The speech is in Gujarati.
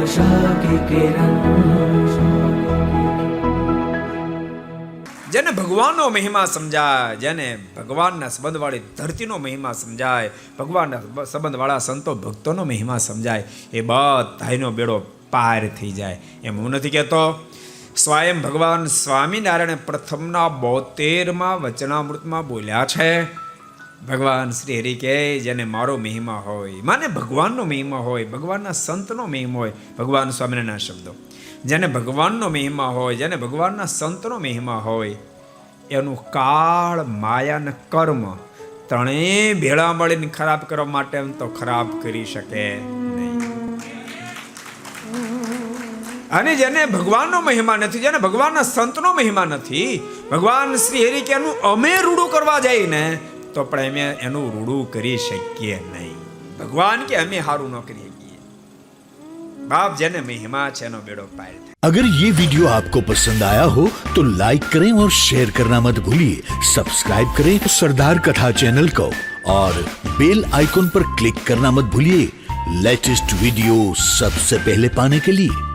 आशा की किरण। જેને ભગવાનનો મહિમા સમજાય, જેને ભગવાનના સંબંધવાળી ધરતીનો મહિમા સમજાય, ભગવાનના સંબંધવાળા સંતો ભક્તોનો મહિમા સમજાય, એ બધાનો બેડો પાર થઈ જાય. એમ હું નથી કહેતો. સ્વયં ભગવાન સ્વામિનારાયણ પ્રથમના 72માં વચનામૃતમાં બોલ્યા છે. ભગવાન શ્રી હરિ કહે જેને મારો મહિમા હોય, માને ભગવાનનો મહિમા હોય, ભગવાનના સંતનો મહિમા હોય, ભગવાન સ્વામિનારાયણના શબ્દો, જેને ભગવાનનો મહિમા હોય, જેને ભગવાનના સંતનો મહિમા હોય, એનું કાળ, માયા અને કર્મ ત્રણેય ભેળા મળીને ખરાબ કરવા માટે એમ તો ખરાબ કરી શકે નહીં. અને જેને ભગવાનનો મહિમા નથી, જેને ભગવાનના સંતનો મહિમા નથી, ભગવાન શ્રી હરિ કે એનું અમે રૂડું કરવા જઈએ ને તો પણ અમે એનું રૂડું કરી શકીએ નહીં. ભગવાન કે અમે સારું ન કરી શકીએ. બાપ જેને મહિમા છે એનો બેડો પાર થાય. अगर ये वीडियो आपको पसंद आया हो तो लाइक करें और शेयर करना मत भूलिए. सब्सक्राइब करें सरदार कथा चैनल को और बेल आइकॉन पर क्लिक करना मत भूलिए लेटेस्ट वीडियो सबसे पहले पाने के लिए.